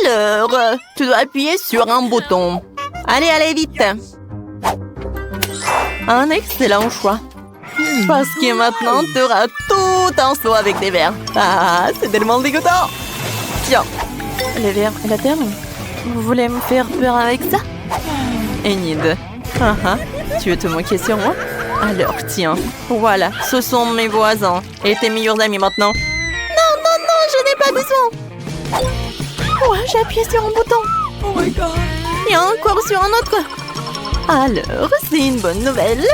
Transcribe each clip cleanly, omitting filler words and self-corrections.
Alors, tu dois appuyer sur un bouton. Allez, allez, vite. Un excellent choix. Parce que maintenant, tu auras tout un seau avec des verres. Ah, c'est tellement dégoûtant. Tiens, les verres et la terre. Vous voulez me faire peur avec ça? Enid. Tu veux te moquer sur moi? Alors, tiens. Voilà, ce sont mes voisins. Et tes meilleurs amis maintenant. Non, non, non, je n'ai pas besoin. Ouais, j'ai appuyé sur un bouton. Oh my god. Et encore sur un autre. Alors, c'est une bonne nouvelle.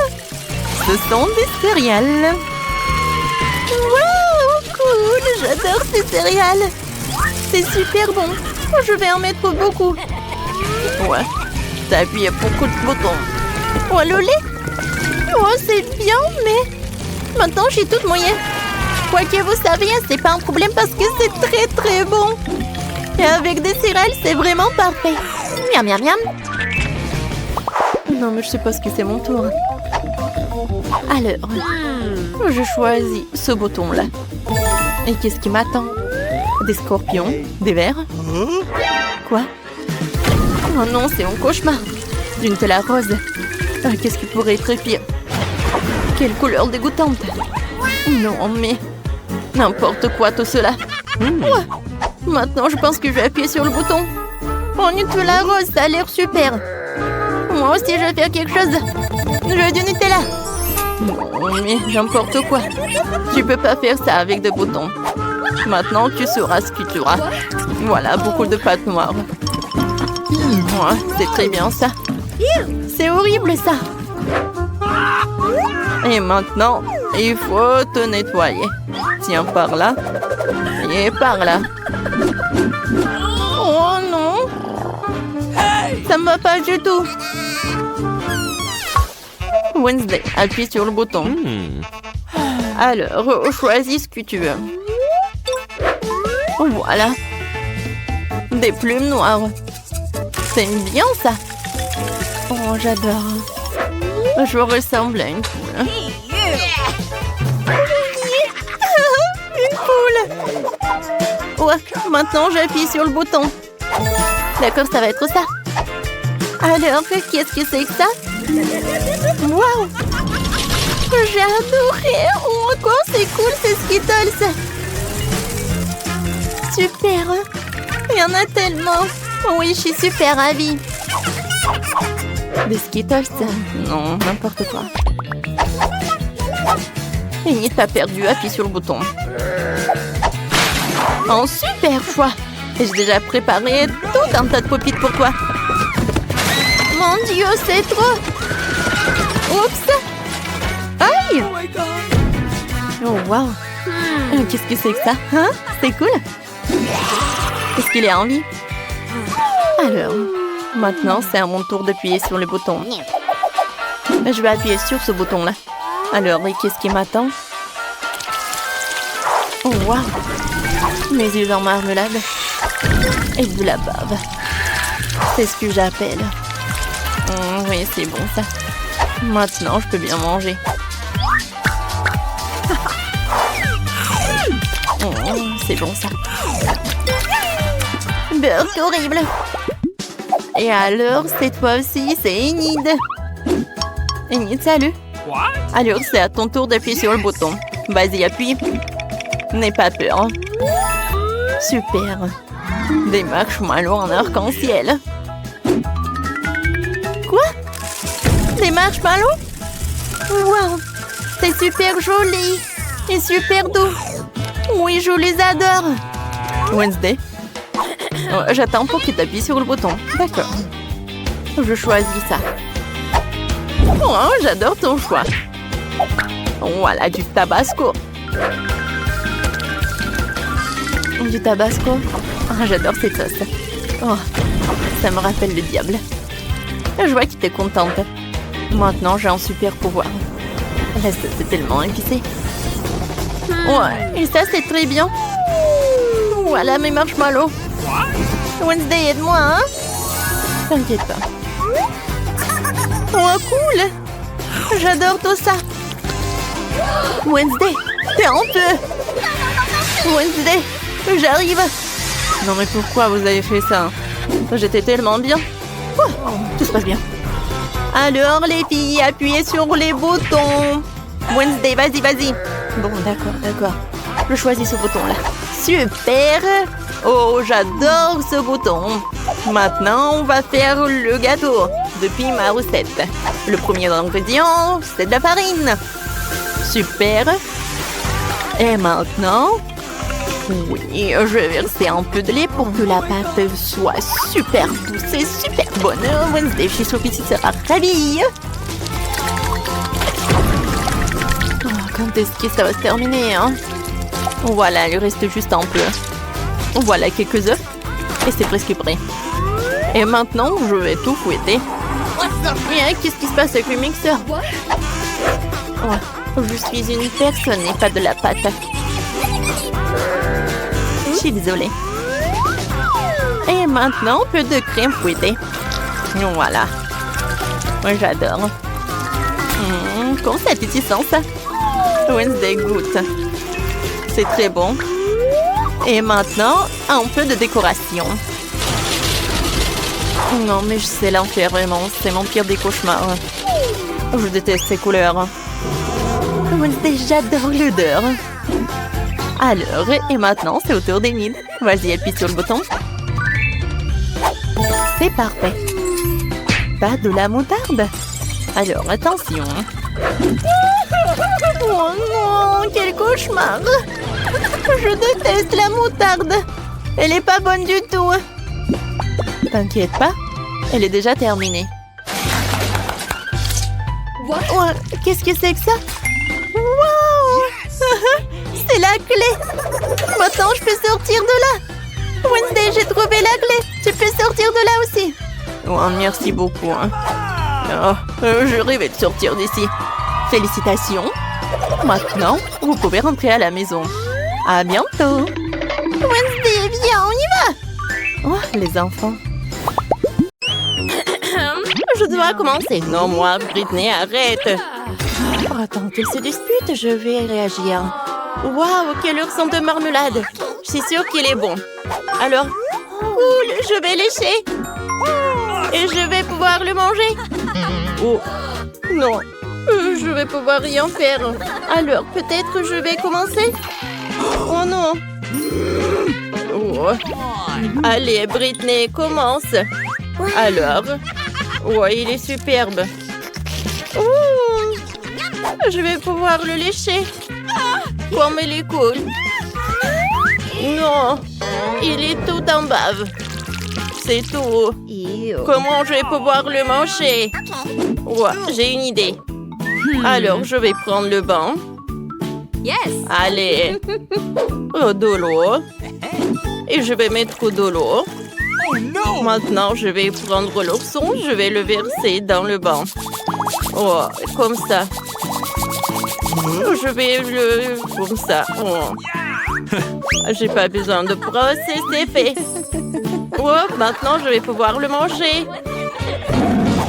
Ce sont des céréales. Wow, cool. J'adore ces céréales. C'est super bon. Je vais en mettre beaucoup. Ouais, t'as appuyé beaucoup de boutons. Oh, le lait. Oh, c'est bien, mais maintenant, j'ai toute mouillée. Quoi que vous saviez, c'est pas un problème parce que c'est très, très bon. Et avec des céréales, c'est vraiment parfait. Miam, miam, miam. Non, mais je sais pas ce que c'est mon tour. Alors, je choisis ce bouton-là. Et qu'est-ce qui m'attend? Des scorpions? Des vers? Quoi? Oh non, c'est mon cauchemar. D'une telle rose. Qu'est-ce qui pourrait être pire? Quelle couleur dégoûtante. Non, mais n'importe quoi tout cela. Ouais. Maintenant, je pense que je vais appuyer sur le bouton. Oh, Nutella rose, ça a l'air super. Moi aussi, je vais faire quelque chose. Je veux du Nutella. Non, mais n'importe quoi. Tu peux pas faire ça avec des boutons. Maintenant, tu sauras ce que tu auras. Voilà, beaucoup de pâte noire. Ouais, c'est très bien ça. C'est horrible ça. Et maintenant, il faut te nettoyer. Tiens, par là. Et par là. Oh non. Ça me va pas du tout. Wednesday, appuie sur le bouton. Alors, choisis ce que tu veux. Voilà. Des plumes noires. C'est bien ça. Oh, j'adore. Je ressemble à une poule. Une poule. Ouais, maintenant j'appuie sur le bouton. D'accord, ça va être ça. Alors, qu'est-ce que c'est que ça? Waouh! J'ai adoré! Oh, quoi, c'est cool, c'est Skittles! Super! Il y en a tellement! Oui, je suis super ravie! Des Skittles? Non, n'importe quoi. Et t'as perdu, appuie sur le bouton. Un super choix! Et j'ai déjà préparé tout un tas de pop-it pour toi. Mon Dieu, c'est trop! Oups! Aïe! Oh, wow! Qu'est-ce que c'est que ça? Hein? C'est cool! Est-ce qu'il est en vie? Alors, maintenant, c'est à mon tour d'appuyer sur le bouton. Je vais appuyer sur ce bouton-là. Alors, et qu'est-ce qui m'attend? Oh, wow! Mes yeux en marmelade. Et de la bave. C'est ce que j'appelle. Oui, c'est bon ça. Maintenant, je peux bien manger. C'est bon ça. Burk horrible. Et alors, c'est toi aussi, c'est Enid. Enid, salut. Alors, c'est à ton tour d'appuyer sur le bouton. Vas-y, appuie. N'aie pas peur. Super. Des marshmallows en arc-en-ciel. Quoi? Des marshmallows? Wow! C'est super joli et super doux. Oui, je les adore. Wednesday. J'attends pour que tu appuies sur le bouton. D'accord. Je choisis ça. Oh, j'adore ton choix. Voilà, du tabasco. Du tabasco. Oh, j'adore cette sauce. Oh, ça me rappelle le diable. Je vois que t'es contente. Maintenant, j'ai un super pouvoir. La sauce est tellement épicée. Ouais, et ça, c'est très bien. Voilà mes marshmallows. Wednesday, aide-moi, hein? T'inquiète pas. Oh, cool! J'adore tout ça. Wednesday, t'es en feu. Wednesday, j'arrive. Non mais pourquoi vous avez fait ça? J'étais tellement bien. Oh, tout se passe bien. Alors les filles, appuyez sur les boutons. Wednesday, vas-y, vas-y. Bon, d'accord. Je choisis ce bouton-là. Super. Oh, j'adore ce bouton. Maintenant, on va faire le gâteau depuis ma recette. Le premier ingrédient, c'est de la farine. Super. Et maintenant, oui, je vais verser un peu de lait pour que la pâte soit super douce et super bonne. Wednesday chez Sophie sera ravie. Oh, quand est-ce que ça va se terminer, hein? Voilà, il reste juste un peu. Voilà quelques œufs et c'est presque prêt. Et maintenant, je vais tout fouetter. Qu'est-ce qui se passe avec le mixeur? Oh, je suis une personne et pas de la pâte. Je suis désolée. Et maintenant, un peu de crème fouettée. Voilà. Moi, j'adore. Comment c'est appétissant, ça? Wednesday goûte. C'est très bon. Et maintenant, un peu de décoration. Non, mais c'est l'enfer, vraiment. C'est mon pire des cauchemars. Je déteste ces couleurs. Wednesday, j'adore l'odeur. Alors, et maintenant, c'est au tour d'Enid. Vas-y, appuie sur le bouton. C'est parfait. Pas de la moutarde. Alors, attention. Oh non, quel cauchemar. Je déteste la moutarde. Elle est pas bonne du tout. T'inquiète pas, elle est déjà terminée. Oh, qu'est-ce que c'est que ça? Wow. C'est la clé. Maintenant, je peux sortir de là. Wednesday, j'ai trouvé la clé. Tu peux sortir de là aussi. Oh, merci beaucoup. Oh, je rêvais de sortir d'ici. Félicitations. Maintenant, vous pouvez rentrer à la maison. À bientôt. Wednesday, viens, on y va. Oh, les enfants. Je dois commencer. Non, moi, Britney, arrête. Oh, attends qu'elle se dispute, je vais réagir. Waouh, quelle heure de marmelade. Je suis sûre qu'il est bon. Alors, cool, je vais lécher. Et je vais pouvoir le manger. Oh, non. Je vais pouvoir rien faire. Alors, peut-être je vais commencer. Oh non. Oh. Allez, Britney, commence. Alors. Oh, il est superbe. Oh. Je vais pouvoir le lécher. Comme il est cool. Non. Il est tout en bave. C'est tout. Comment je vais pouvoir le manger? Ouais, j'ai une idée. Alors, je vais prendre le banc. Allez. De l'eau. Et je vais mettre de l'eau. Maintenant, je vais prendre l'ourson. Je vais le verser dans le banc. Oh, comme ça. Je vais le... Comme ça. Oh. J'ai pas besoin de brosse et c'est fait. Oh, maintenant, je vais pouvoir le manger.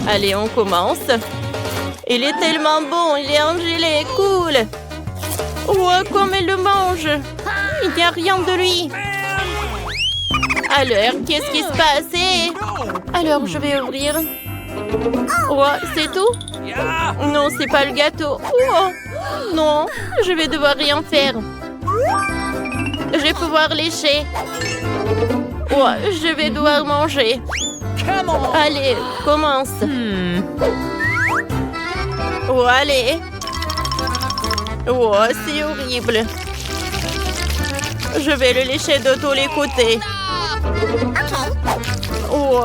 Allez, on commence. Il est tellement bon, il est en gelée, cool. Oh, comme elle le mange. Il n'y a rien de lui. Alors, qu'est-ce qui se passe? Alors, je vais ouvrir. Oh, c'est tout? Non, c'est pas le gâteau. Oh, non, je vais devoir rien faire. Je vais pouvoir lécher. Oh, je vais devoir manger. Allez, commence. Oh, allez. Oh, c'est horrible. Je vais le lécher de tous les côtés. Oh,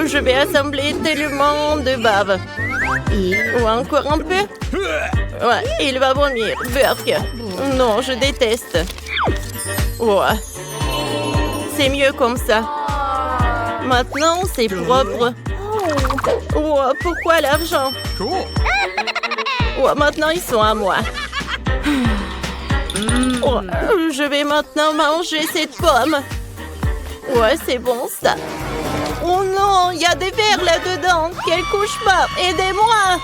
je vais assembler tellement de bave. Oh, encore un peu. Ouais, il va vomir. Burk. Non, je déteste. Oh, c'est mieux comme ça. Maintenant, c'est propre. Oh, pourquoi l'argent? Oh, maintenant, ils sont à moi. Oh, je vais maintenant manger cette pomme. Ouais, c'est bon, ça. Oh non, il y a des vers là-dedans. Quel cauchemar. Aidez-moi.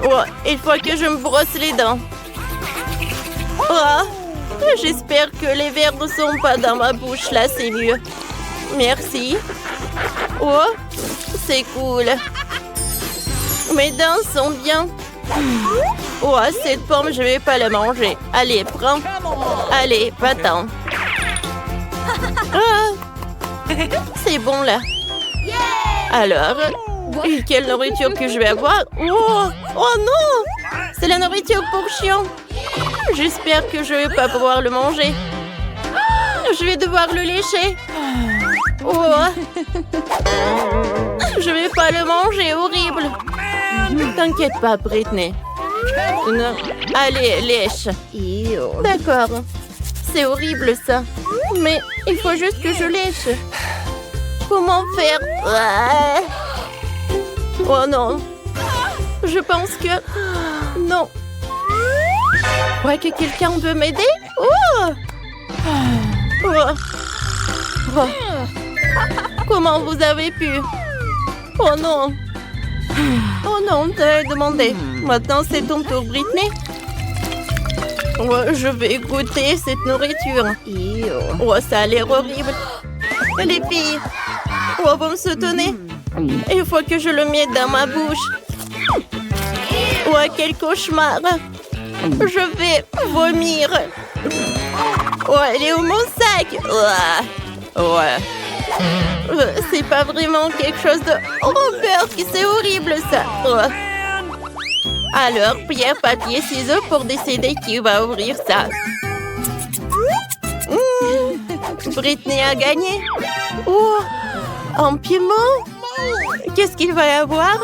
Oh, il faut que je me brosse les dents. Oh, J'espère que les verres ne sont pas dans ma bouche. Là, c'est mieux. Merci. Oh, c'est cool. Mes dents sont bien. Oh, cette pomme, je vais pas la manger. Allez, prends. Allez, va-t'en. Ah, c'est bon, là. Alors, quelle nourriture que je vais avoir? Oh, oh non! C'est la nourriture pour chien. J'espère que je vais pas pouvoir le manger. Je vais devoir le lécher. Oh. Je vais pas le manger, horrible. T'inquiète pas, Britney. Non. Allez, lèche. D'accord. C'est horrible, ça. Mais il faut juste que je lèche. Comment faire? Oh non. Je pense que... Non. Ouais, que quelqu'un veut m'aider? Oh! Oh. Oh. Comment vous avez pu? Oh non. Oh non, t'as demandé. Maintenant, c'est ton tour, Britney. Ouais, je vais goûter cette nourriture. Oh, ça a l'air horrible. Les filles, oh, vous me soutenez? Il faut que je le mette dans ma bouche. Ouais, quel cauchemar. Je vais vomir. Oh, elle est où mon sac? Ouais. C'est pas vraiment quelque chose de... Oh, Burke, c'est horrible, ça. Ouais. Alors, pierre, papier, ciseaux pour décider qui va ouvrir ça. Britney a gagné. Oh, un piment. Qu'est-ce qu'il va y avoir?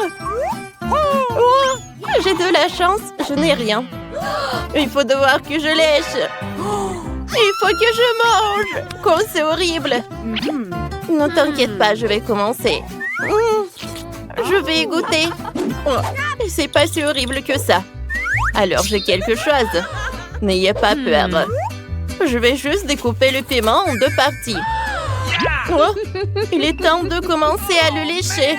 Oh, j'ai de la chance, je n'ai rien. Il faut devoir que je lèche. Il faut que je mange. Comme c'est horrible. Ne t'inquiète pas, je vais commencer. Je vais y goûter. Oh, c'est pas si horrible que ça. Alors j'ai quelque chose. N'ayez pas peur. Je vais juste découper le piment en 2 parties. Oh, il est temps de commencer à le lécher.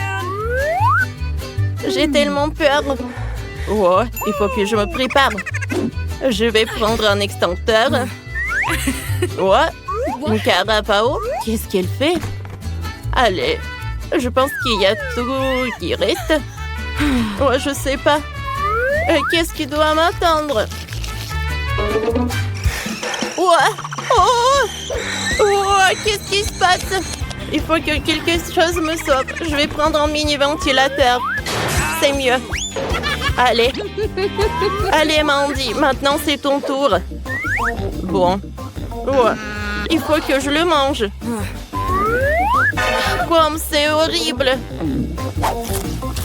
J'ai tellement peur. Oh, il faut que je me prépare. Je vais prendre un extincteur. Oh, une carapao. Qu'est-ce qu'elle fait? Allez, je pense qu'il y a tout qui reste. Oh, je sais pas. Qu'est-ce qui doit m'attendre? Oh, oh, oh, qu'est-ce qui se passe? Il faut que quelque chose me sauve. Je vais prendre un mini-ventilateur. C'est mieux. Allez. Allez, Mandy. Maintenant, c'est ton tour. Bon. Oh, il faut que je le mange. Comme c'est horrible.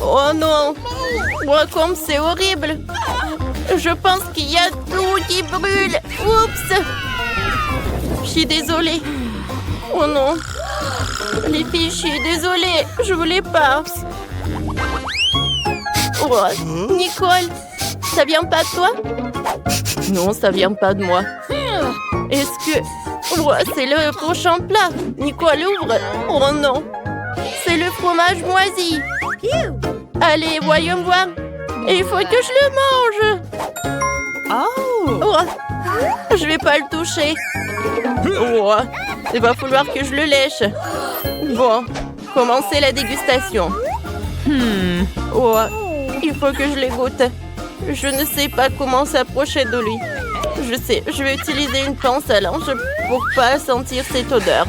Oh non. Oh, comme c'est horrible. Je pense qu'il y a tout qui brûle. Oups. Je suis désolée. Oh non. Les filles, je suis désolée. Je voulais pas. Oh, Nicole, ça vient pas de toi? Non, ça vient pas de moi. Est-ce que... Oh, c'est le prochain plat. Nicole, ouvre. Oh non. C'est le fromage moisi. Allez, voyons voir. Et il faut que je le mange. Oh. Je vais pas le toucher. Oh. Il va falloir que je le lèche. Bon, commencez la dégustation. Oh. Il faut que je les goûte. Je ne sais pas comment s'approcher de lui. Je sais, je vais utiliser une pince à linge pour pas sentir cette odeur.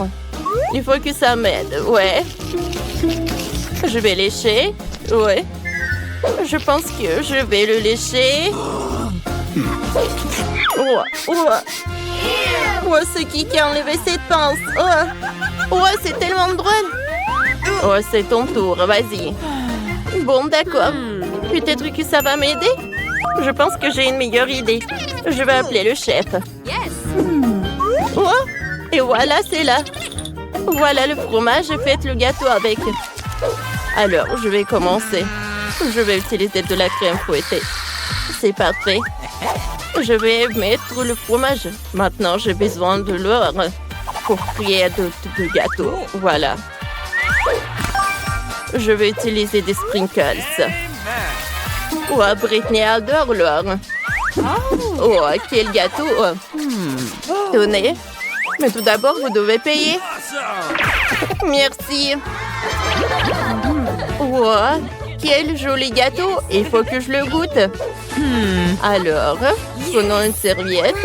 Il faut que ça m'aide, ouais. Je vais lécher, ouais. Je pense que je vais le lécher. Oh, oh. Oh, c'est qui a enlevé cette pince? Oh, oh, c'est tellement drôle. Oh, c'est ton tour, vas-y. Bon, d'accord. Peut-être que ça va m'aider? Je pense que j'ai une meilleure idée. Je vais appeler le chef. Oh, et voilà, c'est là. Voilà le fromage, faites le gâteau avec. Alors, je vais commencer. Je vais utiliser de la crème fouettée. C'est parfait. Je vais mettre le fromage. Maintenant, j'ai besoin de l'or pour créer de gâteau. Voilà. Je vais utiliser des sprinkles. Oh, Britney adore l'or. Oh, quel gâteau. Tenez. Mais tout d'abord, vous devez payer. Merci. Wow, quel joli gâteau. Il faut que je le goûte. Alors, prenons une serviette.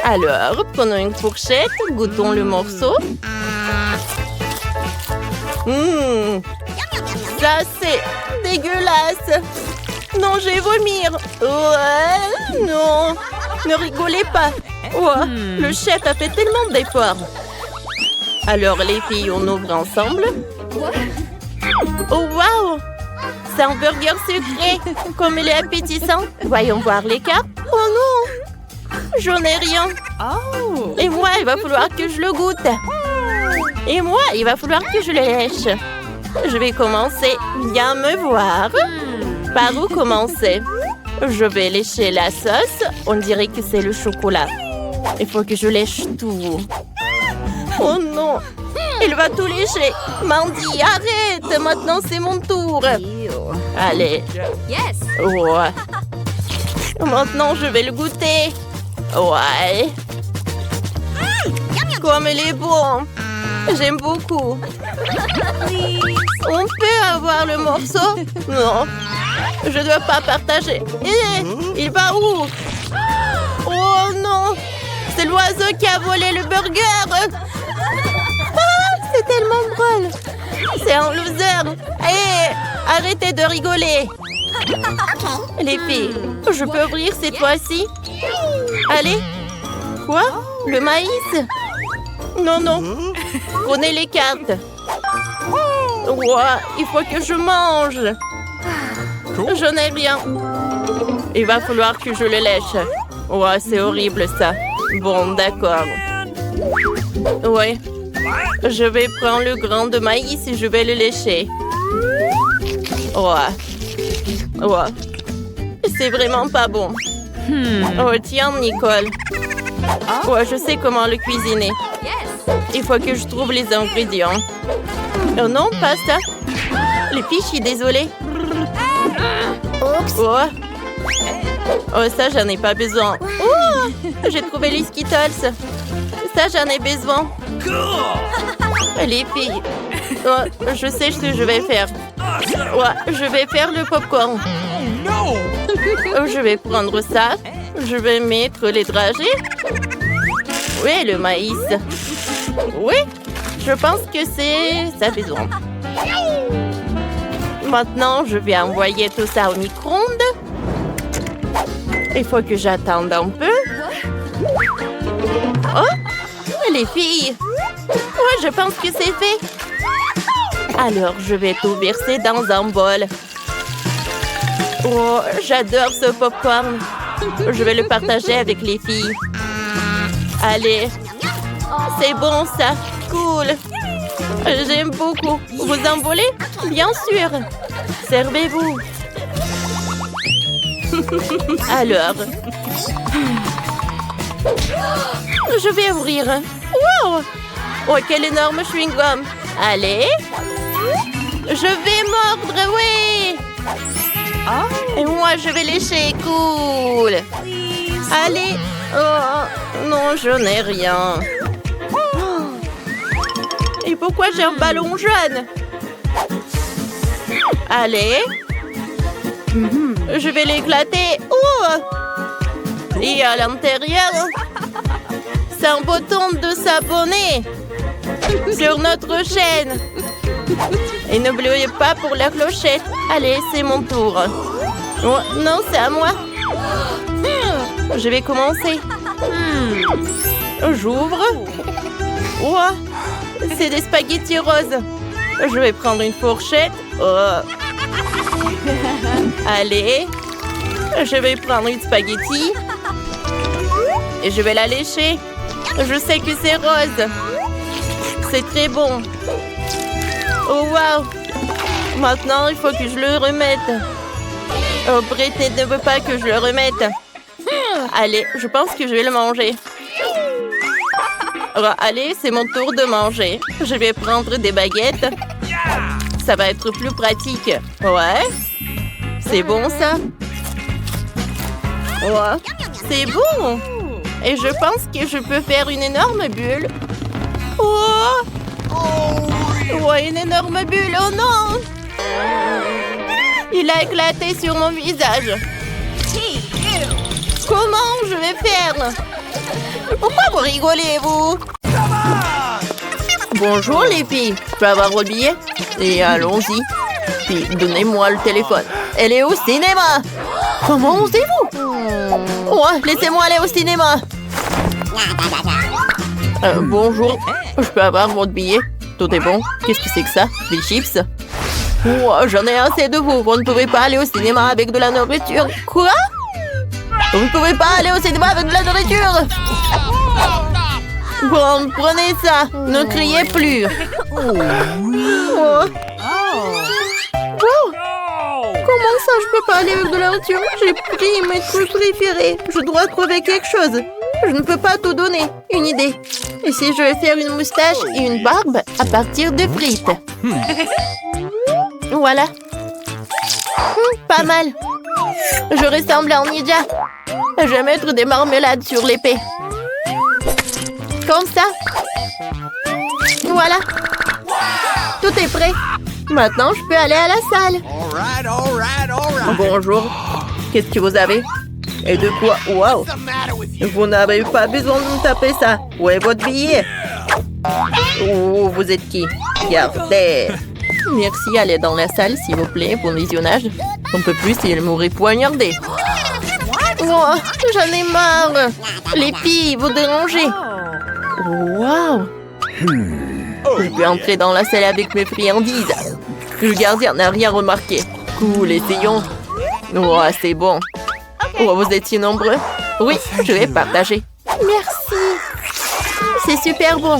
Alors, prenons une fourchette. Goûtons le morceau. Ça, c'est dégueulasse. Non, je vais vomir. Ouais, non. Ne rigolez pas. Ouais, le chef a fait tellement d'efforts. Alors, les filles, on ouvre ensemble. Oh, wow! C'est un burger sucré. Comme il est appétissant. Voyons voir les cartes. Oh non! J'en ai rien. Et moi, il va falloir que je le goûte. Et moi, il va falloir que je le lèche. Je vais commencer. Viens me voir. Par où commencer? Je vais lécher la sauce. On dirait que c'est le chocolat. Il faut que je lèche tout. Oh non! Il va tout lécher. Mandy, arrête! Maintenant, c'est mon tour. Allez. Ouais. Maintenant, je vais le goûter. Ouais. Comme il est bon. J'aime beaucoup. On peut avoir le morceau? Non. Je ne dois pas partager. Il va où? Oh non! C'est l'oiseau qui a volé le burger. C'est tellement drôle. C'est un loser. Arrêtez de rigoler. Les filles, je peux ouvrir cette fois-ci? Allez. Quoi? Le maïs? Non, non. Prenez les cartes. Ouah, il faut que je mange. Je n'ai rien. Il va falloir que je le lèche. Ouah, c'est horrible ça. Bon, d'accord. Ouais. Je vais prendre le grain de maïs et je vais le lécher. Ouais. Ouais. C'est vraiment pas bon. Oh, tiens, Nicole. Ouais, je sais comment le cuisiner. Il faut que je trouve les ingrédients. Oh non, pas ça. Les filles, je suis désolée. Oh. Oh, ça, j'en ai pas besoin. Oh, j'ai trouvé les Skittles. Ça, j'en ai besoin. Les filles. Oh, je sais ce que je vais faire. Ouais, je vais faire le popcorn. Oh, je vais prendre ça. Je vais mettre les dragées. Oui, le maïs. Oui, je pense que ça besoin. Maintenant, je vais envoyer tout ça au micro-ondes. Il faut que j'attende un peu. Oh, les filles. Ouais, je pense que c'est fait. Alors, je vais tout verser dans un bol. Oh, j'adore ce popcorn. Je vais le partager avec les filles. Allez. C'est bon, ça. Cool. J'aime beaucoup. Vous en voulez? Bien sûr. Servez-vous. Alors. Je vais ouvrir. Wow! Oh, quel énorme chewing-gum. Allez. Je vais mordre, oui. Et moi, je vais lécher. Cool. Allez. Oh, non, je n'ai rien. Et pourquoi j'ai un ballon jaune? Allez. Je vais l'éclater. Oh! Et à l'intérieur, c'est un bouton de s'abonner sur notre chaîne. Et n'oubliez pas pour la clochette. Allez, c'est mon tour. Oh, non, c'est à moi. Je vais commencer. J'ouvre. Oh, c'est des spaghettis roses. Je vais prendre une fourchette. Oh. Allez. Je vais prendre une spaghetti. Et je vais la lécher. Je sais que c'est rose. C'est très bon. Oh, wow. Maintenant, il faut que je le remette. Oh, Britney ne veut pas que je le remette. Allez, je pense que je vais le manger. Oh, allez, c'est mon tour de manger. Je vais prendre des baguettes. Ça va être plus pratique. Ouais. C'est bon, ça? Ouais. C'est bon. Et je pense que je peux faire une énorme bulle. Oh! Oh, une énorme bulle, oh non! Il a éclaté sur mon visage. Comment je vais faire? Pourquoi vous rigolez, vous? Bonjour les filles, je peux avoir votre billet? Et allons-y. Puis donnez-moi le téléphone. Elle est au cinéma. Comment osez-vous? Oh, laissez-moi aller au cinéma. Bonjour, je peux avoir votre billet? Tout est bon. Qu'est-ce que c'est que ça? Des chips? Oh, j'en ai assez de vous. Vous ne pouvez pas aller au cinéma avec de la nourriture. Quoi? Vous ne pouvez pas aller au cinéma avec de la nourriture. Bon, prenez ça. Ne criez plus. Oh. Wow. Comment ça, je peux pas aller avec de la nourriture? J'ai pris mes trucs préférés. Je dois trouver quelque chose. Je ne peux pas tout donner. Une idée. Et si je vais faire une moustache et une barbe à partir de frites? Voilà. Pas mal. Je ressemble à un ninja. Je vais mettre des marmelades sur l'épée. Comme ça. Voilà. Tout est prêt. Maintenant, je peux aller à la salle. Bonjour. Qu'est-ce que vous avez? Et de quoi? Wow. Vous n'avez pas besoin de me taper ça. Où est votre billet? Oh, vous êtes qui? Regardez. Merci, allez dans la salle, s'il vous plaît, pour le visionnage. On peut plus s'il m'aurait poignardé. Oh, j'en ai marre. Les filles, vous dérangez. Wow. Je peux entrer dans la salle avec mes friandises. Le gardien n'a rien remarqué. Cool, essayons. Oh, c'est bon. Oh, vous êtes si nombreux. Oui, je vais partager. Merci. C'est super bon.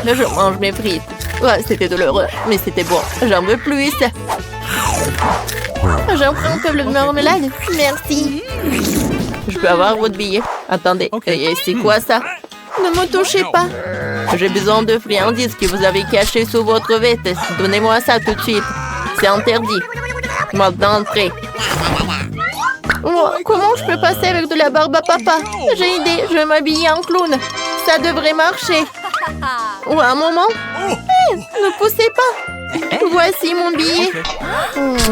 Là, je mange mes frites. Ouais, c'était douloureux, mais c'était bon. J'en veux plus. J'en prends un peu de marmelade. Merci. Je peux avoir votre billet? Attendez, et c'est quoi ça? Ne me touchez pas. J'ai besoin de friandises que vous avez cachées sous votre veste. Donnez-moi ça tout de suite. C'est interdit. Maintenant, entrez. Oh, comment je peux passer avec de la barbe à papa? J'ai une idée, je vais m'habiller en clown. Ça devrait marcher. Oh, un moment. Hey, ne poussez pas. Voici mon billet.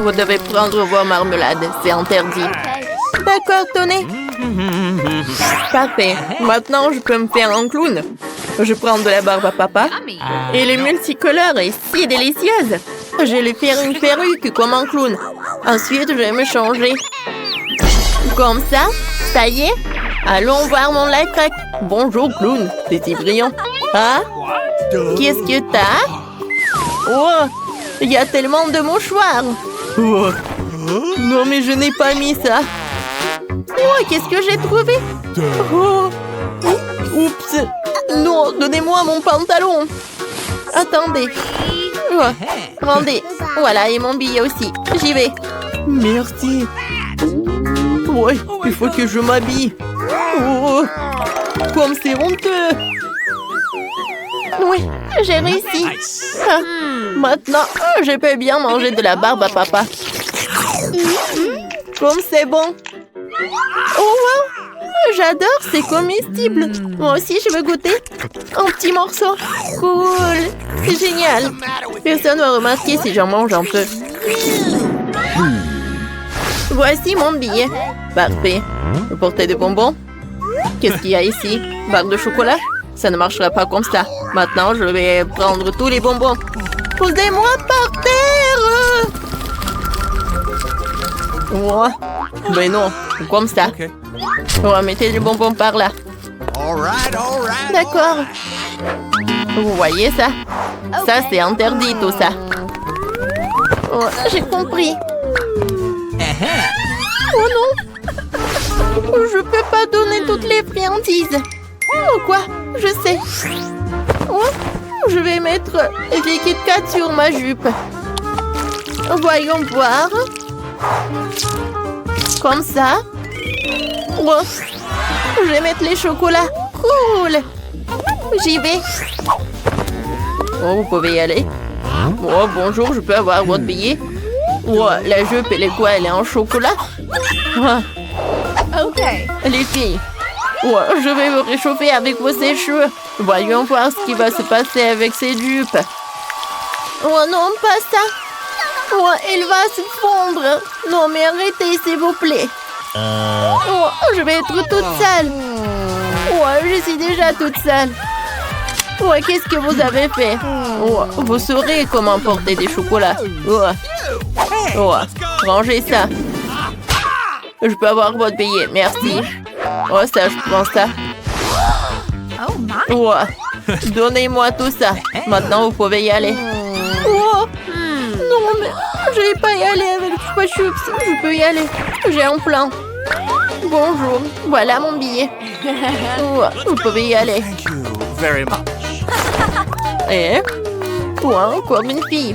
Vous devez prendre vos marmelades, c'est interdit. D'accord, tenez. Parfait. Maintenant, je peux me faire un clown. Je prends de la barbe à papa. Et les multicolores est si délicieuse. Je vais lui faire une perruque comme un clown. Ensuite, je vais me changer. Comme ça, ça y est. Allons voir mon life hack. Bonjour, clown. C'est si brillant. Ah? Qu'est-ce que t'as? Oh, il y a tellement de mouchoirs. Oh. Non, mais je n'ai pas mis ça. Oh, qu'est-ce que j'ai trouvé? Oh. Oups. Non, donnez-moi mon pantalon. Attendez. Oh. Rendez. Voilà, et mon billet aussi. J'y vais. Merci. Ouais, il faut que je m'habille. Oh, comme c'est honteux. Oui, j'ai réussi. Ah, maintenant, je peux bien manger de la barbe à papa. Comme c'est bon. Oh, wow. J'adore, c'est comestible. Moi aussi, je veux goûter. Un petit morceau. Cool. C'est génial. Personne ne va remarquer si j'en mange un peu. Voici mon billet. Parfait. Vous portez des bonbons? Qu'est-ce qu'il y a ici? Barre de chocolat? Ça ne marchera pas comme ça. Maintenant, je vais prendre tous les bonbons. Posez-moi par terre! Oh. Ben non, comme ça. On va mettre les bonbons par là. D'accord. Vous voyez ça? Ça, c'est interdit, tout ça. Oh, j'ai compris. Oh non! Je peux pas donner toutes les friandises. Oh quoi? Je sais. Oh, je vais mettre des Kit Kat sur ma jupe. Voyons voir. Comme ça. Oh, je vais mettre les chocolats. Cool. J'y vais. Oh, vous pouvez y aller. Oh, bonjour, je peux avoir votre billet? Oh, la jupe, elle est quoi? Elle est en chocolat? Ah. Ok. Les filles, Ouais, je vais me réchauffer avec vos sèche-cheveux. Voyons voir ce qui va se passer avec ces dupes. Oh non, pas ça. Oh, elle va se fondre. Non, mais arrêtez, s'il vous plaît. Oh, je vais être toute sale. Oh, je suis déjà toute sale. Oh, qu'est-ce que vous avez fait? Oh, vous saurez comment porter des chocolats. Oh, oh, rangez ça. Je peux avoir votre billet, merci. Oh, ça, je prends ça. Oh, donnez-moi tout ça. Maintenant, vous pouvez y aller. Oh, non, mais je vais pas y aller avec Chupa Chups. Je peux y aller. J'ai un plan. Bonjour, voilà mon billet. Oh, vous pouvez y aller. Eh? Quoi? Encore une fille?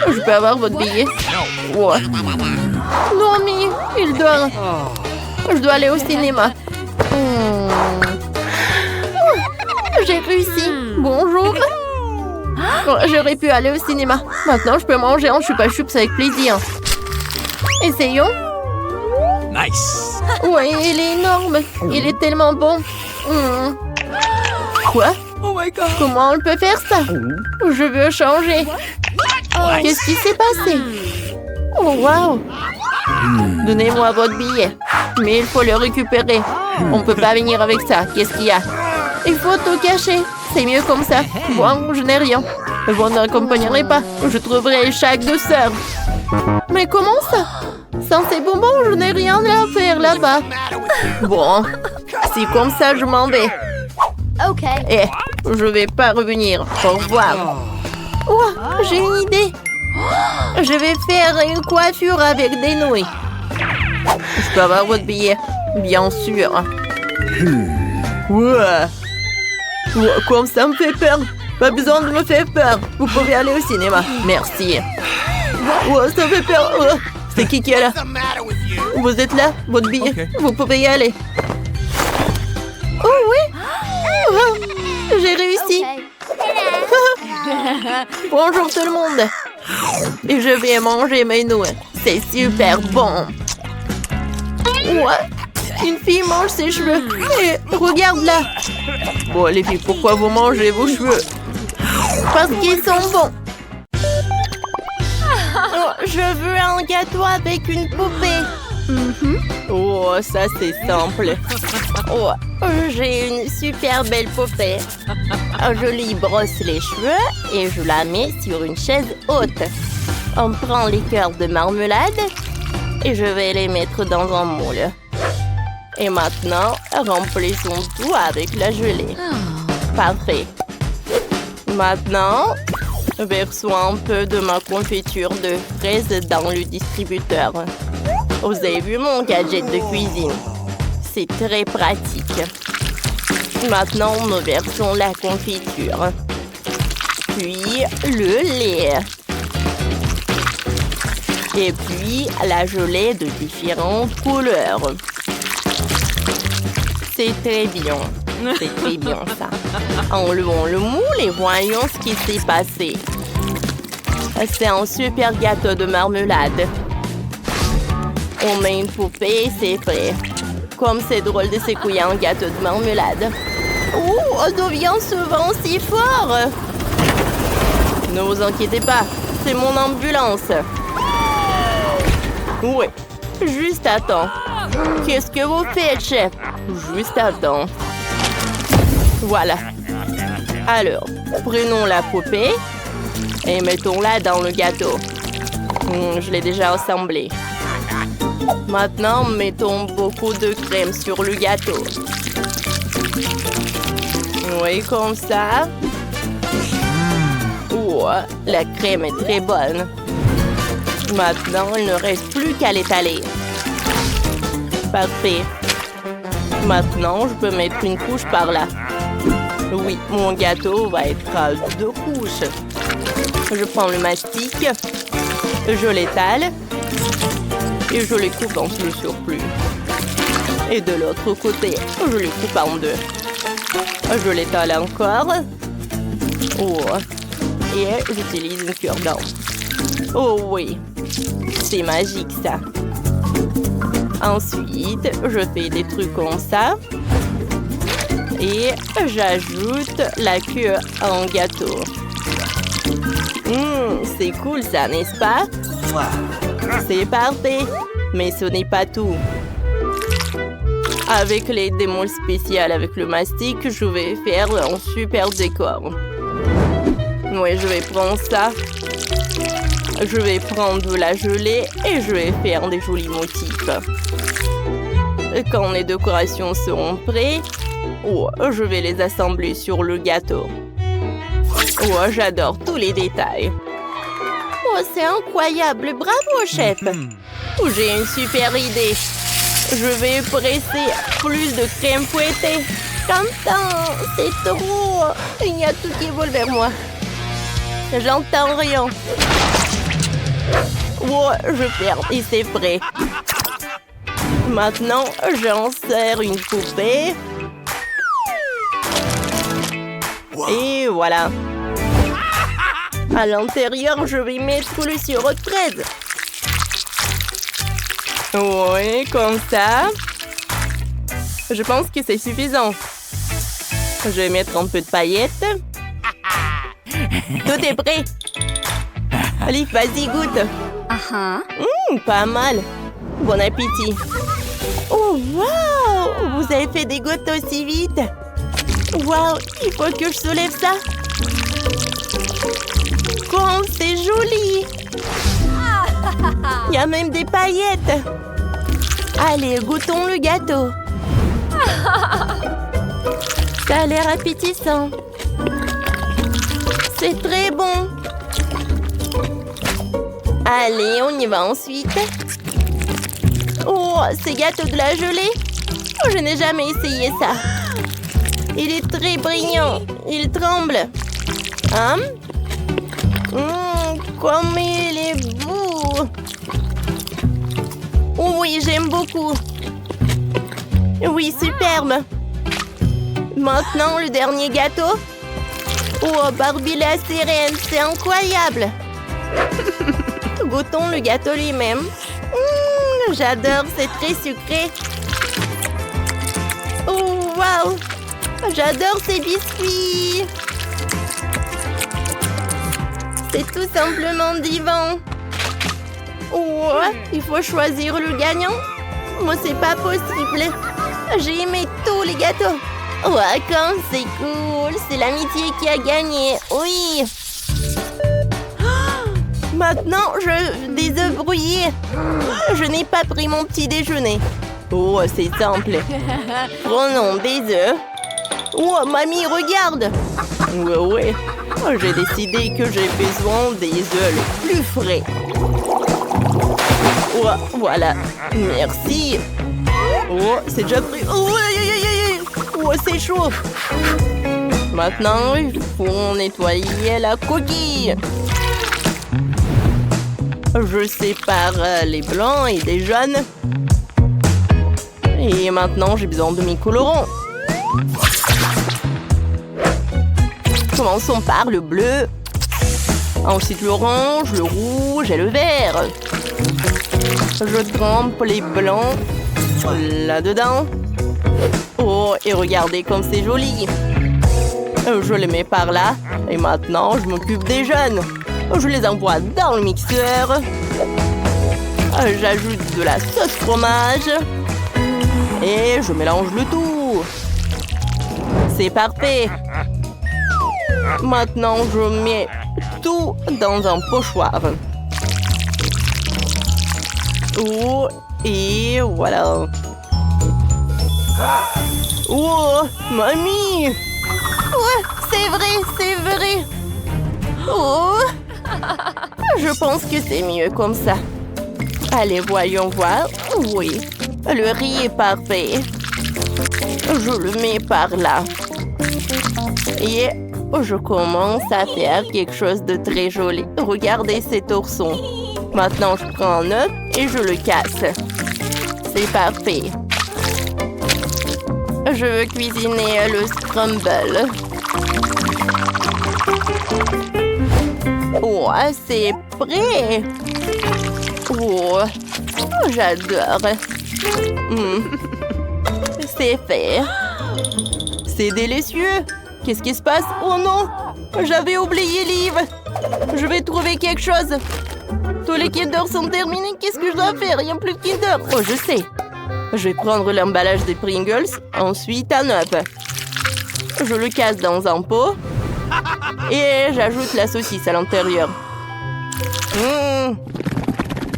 Je peux avoir votre billet? Oh. Non, mais il doit... Je dois aller au cinéma. J'ai réussi. Bonjour. Oh, j'aurais pu aller au cinéma. Maintenant, je peux manger un Chupa Chups avec plaisir. Essayons. Nice. Ouais, il est énorme. Il est tellement bon. Quoi? Oh my God. Comment on peut faire ça? Je veux changer. Qu'est-ce qui s'est passé? Oh, wow. Donnez-moi votre billet. Mais il faut le récupérer. On ne peut pas venir avec ça. Qu'est-ce qu'il y a? Il faut tout cacher. C'est mieux comme ça. Bon, je n'ai rien. Vous n'accompagnerez pas. Je trouverai chaque douceur. Mais comment ça? Sans ces bonbons, je n'ai rien à faire là-bas. Bon, si comme ça, je m'en vais. Ok. Eh, je vais pas revenir. Au revoir. Oh, j'ai une idée. Je vais faire une coiffure avec des nouilles. Je peux avoir votre billet? Bien sûr. Ouais. Comme ça me fait peur. Pas besoin de me faire peur. Vous pouvez aller au cinéma. Merci. Ça fait peur. C'est qui est là? Vous êtes là? Votre billet? Okay. Vous pouvez y aller. Oh oui. J'ai réussi. Bonjour tout le monde. Et je vais manger mes nouilles. C'est super bon. Ouais. Une fille mange ses cheveux. Et regarde là. Bon les filles, pourquoi vous mangez vos cheveux? Parce qu'ils sont bons. Oh, je veux un gâteau avec une poupée. Oh, ça c'est simple. Oh, j'ai une super belle poupée. Je lui brosse les cheveux et je la mets sur une chaise haute. On prend les cœurs de marmelade et je vais les mettre dans un moule. Et maintenant, remplissons tout avec la gelée. Parfait. Maintenant, versons un peu de ma confiture de fraises dans le distributeur. Vous avez vu mon gadget de cuisine? C'est très pratique. Maintenant, nous versons la confiture. Puis, le lait. Et puis, la gelée de différentes couleurs. C'est très bien. C'est très bien, ça. Enlevons le moule et voyons ce qui s'est passé. C'est un super gâteau de marmelade. On met une poupée et c'est prêt. Comme c'est drôle de secouer un gâteau de marmelade. Oh, d'où vient ce vent si fort? Ne vous inquiétez pas, c'est mon ambulance. Oui, juste à temps. Qu'est-ce que vous faites, chef? Juste à temps. Voilà. Alors, prenons la poupée et mettons-la dans le gâteau. Je l'ai déjà assemblé. Maintenant, mettons beaucoup de crème sur le gâteau. Oui, comme ça. Ouais, la crème est très bonne. Maintenant, il ne reste plus qu'à l'étaler. Parfait. Maintenant, je peux mettre une couche par là. Oui, mon gâteau va être à 2 couches. Je prends le mastic, je l'étale et je les coupe en plus sur plus. Et de l'autre côté, je les coupe en 2. Je l'étale encore. Oh. Et j'utilise une cure-dent. Oh oui, c'est magique ça. Ensuite, je fais des trucs comme ça. Et j'ajoute la queue en gâteau. C'est cool ça, n'est-ce pas? C'est parfait. Mais ce n'est pas tout. Avec les démos spéciales avec le mastic, je vais faire un super décor. Oui, je vais prendre ça. Je vais prendre de la gelée et je vais faire des jolis motifs. Quand les décorations seront prêtes, je vais les assembler sur le gâteau. J'adore tous les détails. C'est incroyable. Bravo, chef. J'ai une super idée. Je vais presser plus de crème fouettée. J'entends, c'est trop. Il y a tout qui vole vers moi. J'entends rien. Je ferme et c'est prêt. Maintenant, j'insère une poupée. Et voilà. À l'intérieur, je vais mettre le sirop de fraise. Oui, comme ça. Je pense que c'est suffisant. Je vais mettre un peu de paillettes. Tout est prêt. Allez, vas-y, goûte. Pas mal. Bon appétit. Oh, wow! Vous avez fait des gâteaux aussi vite. Wow, il faut que je soulève ça. Comme c'est joli. Il y a même des paillettes. Allez, goûtons le gâteau. Ça a l'air appétissant. C'est très bon. Allez, on y va ensuite. Oh, ces gâteaux de la gelée. Je n'ai jamais essayé ça. Il est très brillant. Il tremble. Comme il est beau. Oh oui, j'aime beaucoup. Oui, superbe. Maintenant, le dernier gâteau. Oh, Barbie la sirène, c'est incroyable. Goûtons le gâteau lui-même. J'adore, c'est très sucré. Oh, wow. J'adore ces biscuits. C'est tout simplement divin. Oh, il faut choisir le gagnant. Moi, c'est pas possible. J'ai aimé tous les gâteaux. Ouais, comme c'est cool. C'est l'amitié qui a gagné. Oui. Maintenant, des œufs brouillés. Je n'ai pas pris mon petit déjeuner. Oh, c'est simple. Prenons des œufs. Oh, mamie, regarde. Ouais. J'ai décidé que j'ai besoin des œufs les plus frais. Oh, voilà. Merci. Oh, c'est déjà pris. Oh, c'est chaud. Maintenant, il faut nettoyer la coquille. Je sépare les blancs et les jaunes. Et maintenant, j'ai besoin de mes colorants. Commençons par le bleu. Ensuite, l'orange, le rouge et le vert. Je trempe les blancs là-dedans. Oh, et regardez comme c'est joli. Je les mets par là. Et maintenant, je m'occupe des jaunes. Je les envoie dans le mixeur. J'ajoute de la sauce fromage. Et je mélange le tout. C'est parfait. Maintenant, je mets tout dans un pochoir. Oh, et voilà. Oh, mamie! Ouais, c'est vrai. Oh, je pense que c'est mieux comme ça. Allez, voyons voir. Oui, le riz est parfait. Je le mets par là. Et je commence à faire quelque chose de très joli. Regardez cet ourson. Maintenant, je prends un œuf et je le casse. C'est parfait. Je veux cuisiner le scramble. Oh, c'est prêt. Oh, j'adore. C'est fait. C'est délicieux. Qu'est-ce qui se passe? Oh non! J'avais oublié Liv. Je vais trouver quelque chose. Tous les Kinder sont terminés. Qu'est-ce que je dois faire? Il n'y a plus de Kinder. Oh, je sais. Je vais prendre l'emballage des Pringles. Ensuite, un œuf. Je le casse dans un pot. Et j'ajoute la saucisse à l'intérieur.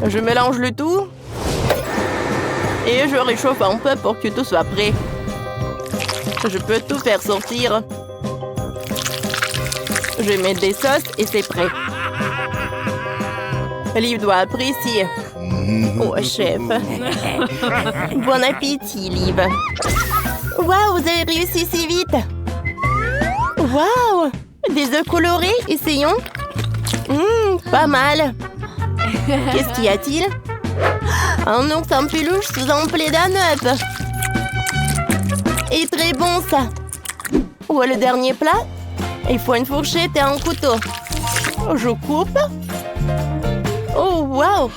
Je mélange le tout. Et je réchauffe un peu pour que tout soit prêt. Je peux tout faire sortir. Je mets des sauces et c'est prêt. Liv doit apprécier. Oh, chef. Bon appétit, Liv. Waouh, vous avez réussi si vite. Waouh, des œufs colorés, essayons. Pas mal. Qu'est-ce qu'y a-t-il? Un ours en peluche sous un plaid d'un œuf. Et très bon, ça. Oh, le dernier plat? Il faut une fourchette et un couteau. Je coupe. Oh, waouh.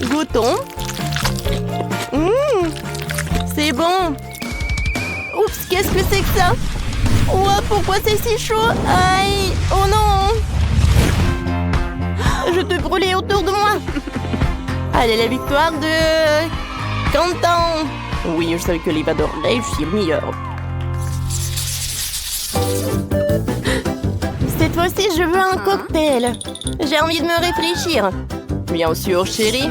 Goûtons. C'est bon. Oups, qu'est-ce que c'est que ça? Oh, pourquoi c'est si chaud? Aïe. Oh non. Je te brûlais autour de moi. Allez, la victoire de Quentin. Oui, je savais que Liv adorerait, je suis le meilleur. Cette fois-ci, je veux un cocktail. J'ai envie de me réfléchir. Bien sûr, chérie.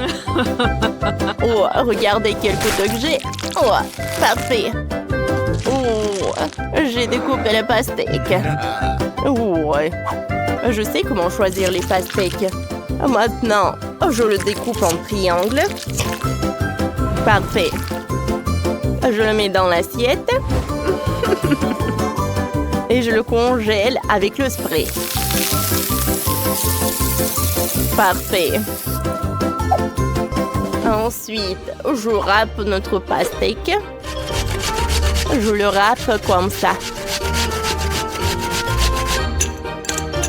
Oh, regardez quel couteau que j'ai. Oh, parfait. Oh, j'ai découpé le pastèque. Ouais. Je sais comment choisir les pastèques. Maintenant, je le découpe en triangle. Parfait. Je le mets dans l'assiette. Et je le congèle avec le spray. Parfait. Ensuite, je râpe notre pastèque. Je le râpe comme ça.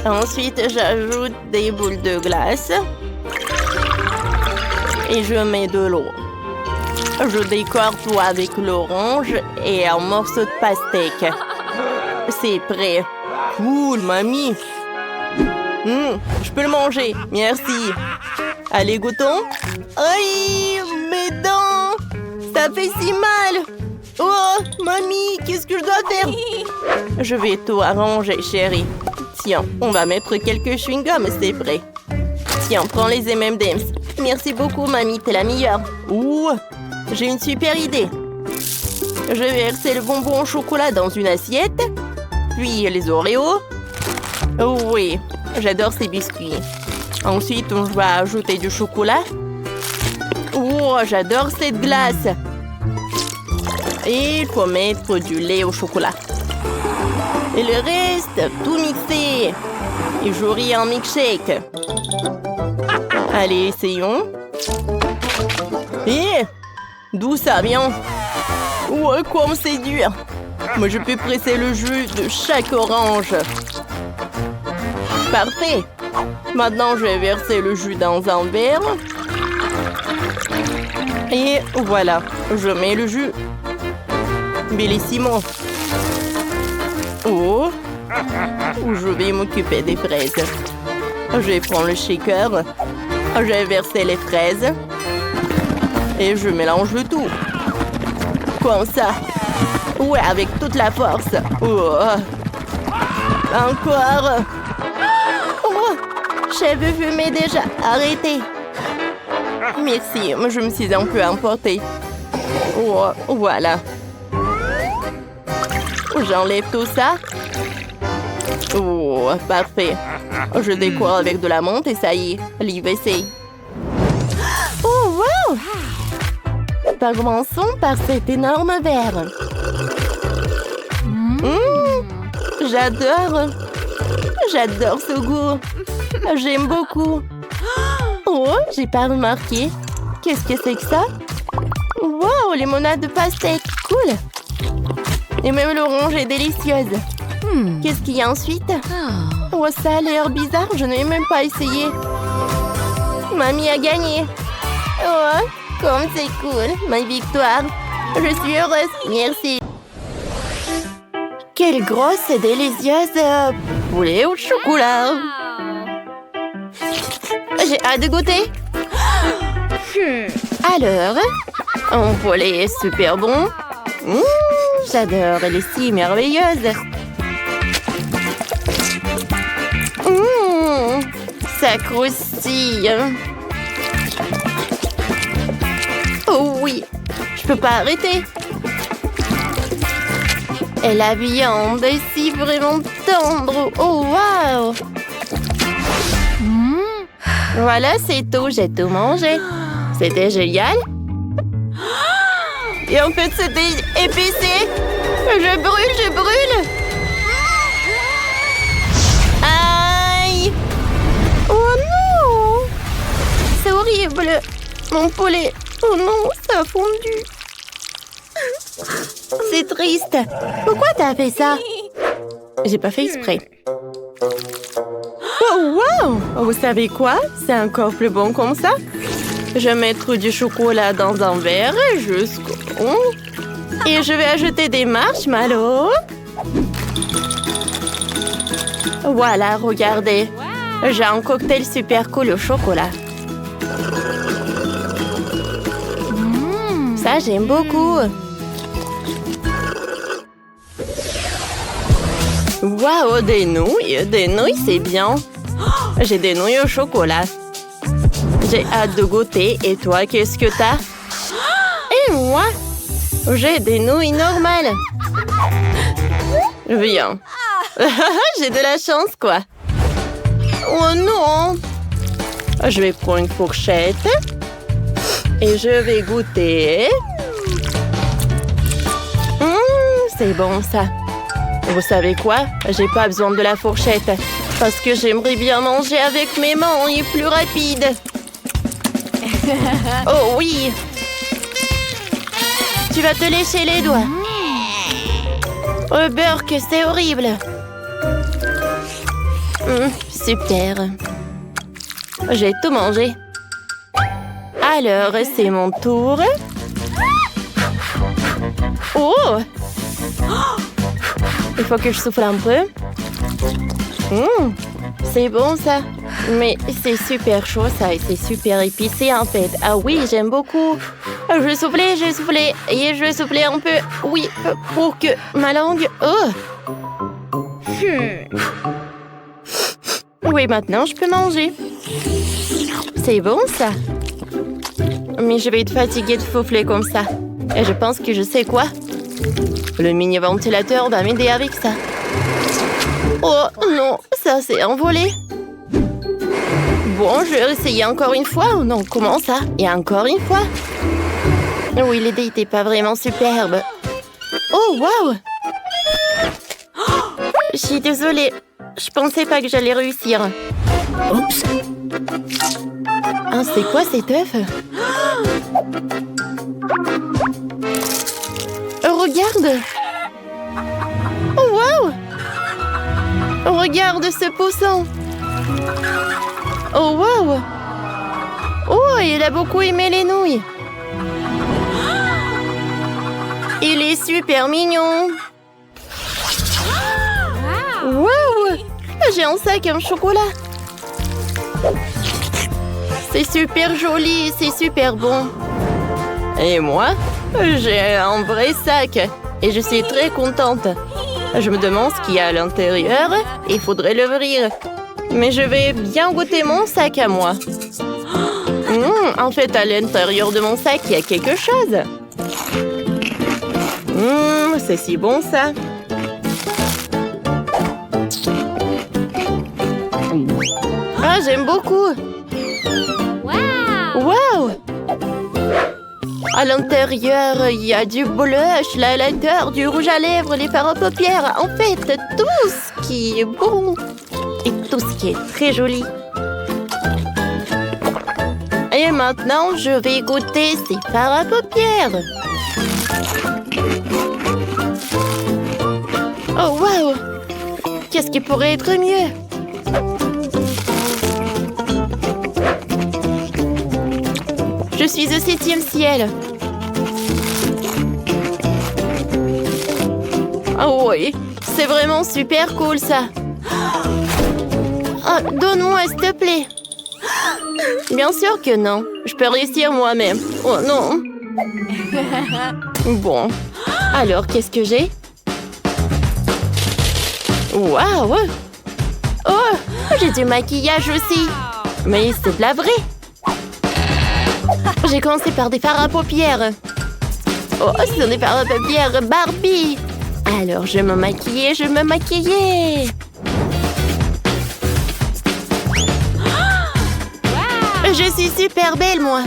Ensuite, j'ajoute des boules de glace. Et je mets de l'eau. Je décore tout avec l'orange et un morceau de pastèque. C'est prêt. Cool, mamie. Je peux le manger. Merci. Allez, goûtons. Aïe, mes dents. Ça fait si mal. Oh, mamie, qu'est-ce que je dois faire? Je vais tout arranger, chérie. Tiens, on va mettre quelques chewing-gums, c'est prêt. Tiens, prends les M&M's. Merci beaucoup, mamie, t'es la meilleure. Ouh, j'ai une super idée. Je vais verser le bonbon au chocolat dans une assiette. Puis les Oreos. Oh oui, j'adore ces biscuits. Ensuite, on va ajouter du chocolat. Oh, j'adore cette glace. Et il faut mettre du lait au chocolat. Et le reste, tout mixé. Et j'aurai un milkshake. Allez, essayons. Et d'où ça vient? Ouais, comme c'est dur. Moi, je peux presser le jus de chaque orange. Parfait. Maintenant, je vais verser le jus dans un verre. Et voilà, je mets le jus. Bellissimo. Oh, je vais m'occuper des fraises. Je vais prendre le shaker. Je vais verser les fraises. Et je mélange le tout. Comme ça. Ouais, avec toute la force. Oh. Encore. Oh, cheveux fumés déjà. Arrêtez. Merci, je me suis un peu emportée. Oh, voilà. J'enlève tout ça. Oh, parfait. Je décore avec de la menthe et ça y est, Liv essaye. Oh, wow! Commençons par cet énorme verre. J'adore. J'adore ce goût. J'aime beaucoup. Oh, j'ai pas remarqué. Qu'est-ce que c'est que ça? Wow, limonade de pastèque. Cool. Et même l'orange est délicieuse. Qu'est-ce qu'il y a ensuite? Oh, ça a l'air bizarre. Je n'ai même pas essayé. Mamie a gagné. Oh, comme c'est cool. Ma victoire. Je suis heureuse. Merci. Quelle grosse et délicieuse poulet au chocolat. J'ai hâte de goûter. Alors, mon poulet est super bon. J'adore, elle est si merveilleuse. Ça croustille. Oh oui, je peux pas arrêter. Et la viande est si vraiment tendre. Oh, waouh! Voilà, c'est tout. J'ai tout mangé. C'était génial. Et en fait, c'était épicé. Je brûle. Aïe! Oh non! C'est horrible. Mon poulet. Oh non, ça a fondu. C'est triste. Pourquoi t'as fait ça? J'ai pas fait exprès. Oh, wow! Vous savez quoi? C'est encore plus bon comme ça. Je vais mettre du chocolat dans un verre jusqu'au fond. Et je vais ajouter des marshmallows. Voilà, regardez. J'ai un cocktail super cool au chocolat. Ça, j'aime beaucoup. Waouh, des nouilles. Des nouilles, c'est bien. J'ai des nouilles au chocolat. J'ai hâte de goûter. Et toi, qu'est-ce que t'as? Et moi, j'ai des nouilles normales. Viens. J'ai de la chance, quoi. Oh non! Je vais prendre une fourchette. Et je vais goûter. C'est bon, ça. Vous savez quoi? J'ai pas besoin de la fourchette. Parce que j'aimerais bien manger avec mes mains et plus rapide. Oh oui! Tu vas te lécher les doigts. Oh, Burk, c'est horrible. Super. J'ai tout mangé. Alors, c'est mon tour. Oh! Il faut que je souffle un peu. C'est bon, ça. Mais c'est super chaud, ça. Et c'est super épicé, en fait. Ah oui, j'aime beaucoup. Je vais souffler. Et je vais souffler un peu. Oui, pour que ma langue... Oh! Oui, maintenant, je peux manger. C'est bon, ça. Mais je vais être fatiguée de souffler comme ça. Et je pense que je sais quoi. Le mini-ventilateur va m'aider avec ça. Oh non, ça s'est envolé. Bon, je vais essayer encore une fois. Oh non, comment ça? Et encore une fois. Oui, l'idée n'était pas vraiment superbe. Oh, waouh! Je suis désolée. Je pensais pas que j'allais réussir. Oups! Ah, c'est quoi cet œuf? Regarde! Oh, waouh! Regarde ce pousson! Oh, waouh! Oh, il a beaucoup aimé les nouilles! Il est super mignon! Waouh! J'ai un sac en chocolat! C'est super joli, c'est super bon! Et moi, j'ai un vrai sac et je suis très contente. Je me demande ce qu'il y a à l'intérieur. Il faudrait l'ouvrir. Mais je vais bien goûter mon sac à moi. En fait, à l'intérieur de mon sac, il y a quelque chose. C'est si bon, ça. Ah, j'aime beaucoup. Wow! À l'intérieur, il y a du blush, l'highlighter, du rouge à lèvres, les fards à paupières. En fait, tout ce qui est bon et tout ce qui est très joli. Et maintenant, je vais goûter ces fards à paupières. Oh, waouh! Qu'est-ce qui pourrait être mieux? Je suis au 7e ciel. Oh oui, C'est vraiment super cool, ça. Oh, donne-moi, s'il te plaît. Bien sûr que non. Je peux réussir moi-même. Oh non. Bon. Alors, qu'est-ce que j'ai? Waouh! Oh! J'ai du maquillage aussi. Mais c'est de la vraie. J'ai commencé par des fards à paupières. Oh, ce sont des fards à paupières Barbie. Alors, je me maquillais, je me maquillais. Je suis super belle, moi.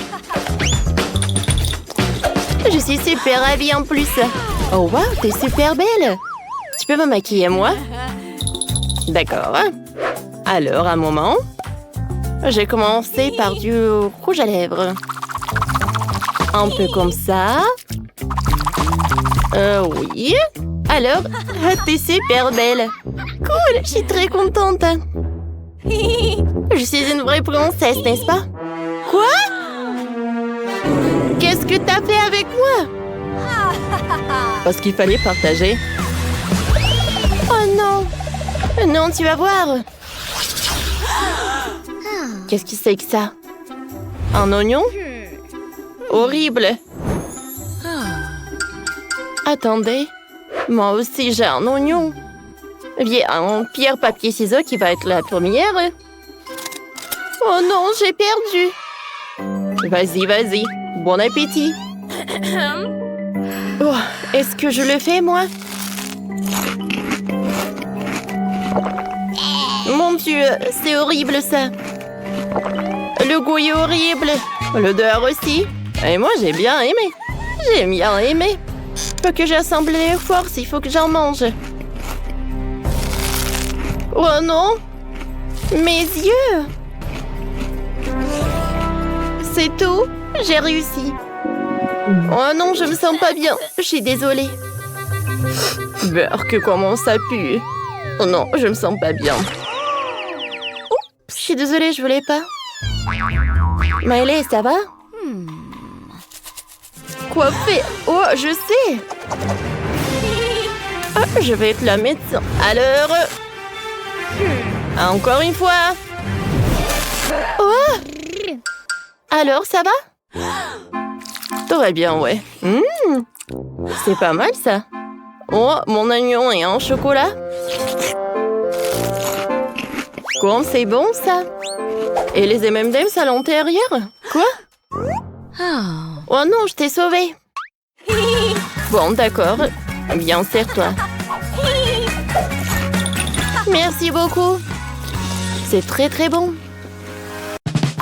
Je suis super habillée en plus. Oh, wow, t'es super belle. Tu peux me maquiller, moi? D'accord. Alors, un moment. J'ai commencé par du rouge à lèvres. Un peu comme ça. Oui. Alors, t'es super belle. Cool, je suis très contente. Je suis une vraie princesse, n'est-ce pas? Quoi? Qu'est-ce que t'as fait avec moi? Parce qu'il fallait partager. Oh non! Non, tu vas voir. Qu'est-ce que c'est que ça? Un oignon? Horrible. Attendez. Moi aussi, j'ai un oignon. Viens, pierre, papier, ciseaux qui va être la première. Oh non, j'ai perdu. Vas-y, vas-y. Bon appétit. Oh, est-ce que je le fais, moi? Mon Dieu, c'est horrible, ça. Le goût est horrible. L'odeur aussi. Et moi, j'ai bien aimé. J'ai bien aimé. Faut que j'assemble les forces, il faut que j'en mange. Oh non! Mes yeux! C'est tout? J'ai réussi. Oh non, je me sens pas bien. Je suis désolée. Beurre, que comment ça pue. Oh non, je me sens pas bien. Oups, je suis désolée, je voulais pas. Miley, ça va? Quoi faire? Oh, je sais! Oh, je vais être la médecin. Alors... Encore une fois. Oh! Alors, ça va? Très bien, ouais. C'est pas mal, ça. Oh, mon oignon est en chocolat. Comme c'est bon, ça. Et les M&M's à l'intérieur? Quoi? Oh non, je t'ai sauvée. Bon, d'accord. Bien, serre-toi. Merci beaucoup. C'est très très bon.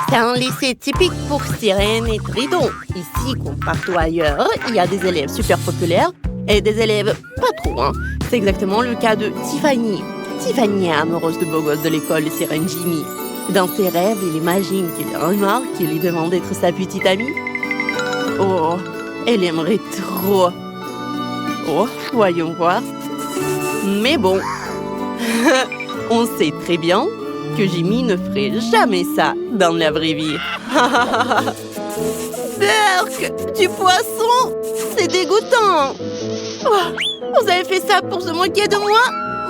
C'est un lycée typique pour sirènes et tridons. Ici, comme partout ailleurs, il y a des élèves super populaires et des élèves pas trop. C'est exactement le cas de Tiffany. Tiffany est amoureuse de beau gosse de l'école, le sirène Jimmy. Dans ses rêves, il imagine qu'il y a un noir qui lui demande d'être sa petite amie. Oh, elle aimerait trop. Oh, voyons voir. Mais bon, on sait très bien que Jimmy ne ferait jamais ça dans la vraie vie. Berk, du poisson, c'est dégoûtant. Oh, vous avez fait ça pour se moquer de moi?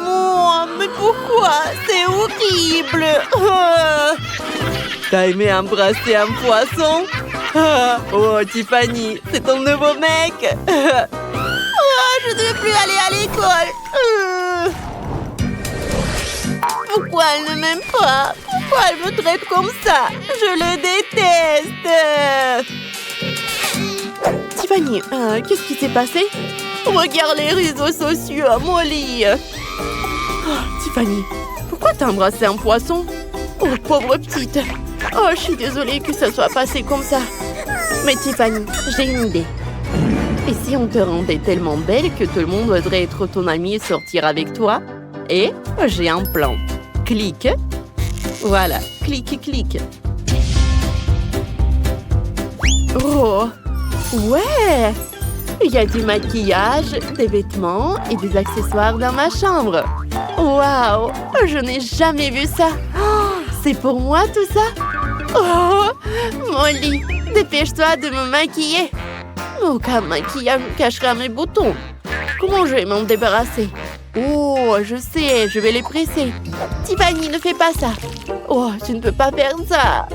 Oh, mais pourquoi? C'est horrible. T'as aimé embrasser un poisson? Oh, Tiffany, c'est ton nouveau mec. Je ne veux plus aller à l'école. Pourquoi elle ne m'aime pas? Pourquoi elle me traite comme ça? Je le déteste. Tiffany, qu'est-ce qui s'est passé? Regarde les réseaux sociaux, Molly. Oh, Tiffany, pourquoi t'as embrassé un poisson? Oh, pauvre petite. Oh, je suis désolée que ça soit passé comme ça. Mais Tiffany, j'ai une idée. Et si on te rendait tellement belle que tout le monde voudrait être ton amie et sortir avec toi? Et j'ai un plan. Clique. Voilà, clique, clique. Oh, ouais! Il y a du maquillage, des vêtements et des accessoires dans ma chambre. Waouh! Je n'ai jamais vu ça. Oh, c'est pour moi tout ça? Oh, Molly, dépêche-toi de me maquiller. Aucun maquillage ne cachera mes boutons. Comment je vais m'en débarrasser? Oh, je sais, je vais les presser. Tiffany, ne fais pas ça. Oh, tu ne peux pas faire ça.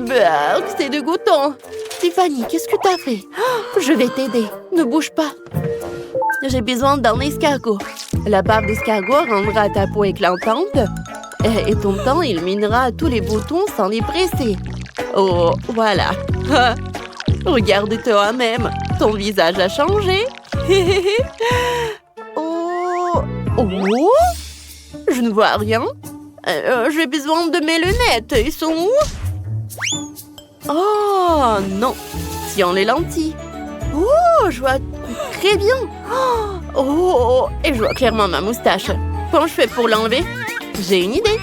Bah, c'est dégoûtant. Tiffany, qu'est-ce que t'as fait? Oh, je vais t'aider. Ne bouge pas. J'ai besoin d'un escargot. La bave d'escargot rendra ta peau éclatante. Et ton temps illuminera tous les boutons sans les presser. Oh, voilà. Regarde toi-même. Ton visage a changé. Oh. Oh. Je ne vois rien. J'ai besoin de mes lunettes. Ils sont où? Oh, non. Tiens les lentilles. Oh, je vois très bien. Oh, et je vois clairement ma moustache. Comment je fais pour l'enlever? J'ai une idée.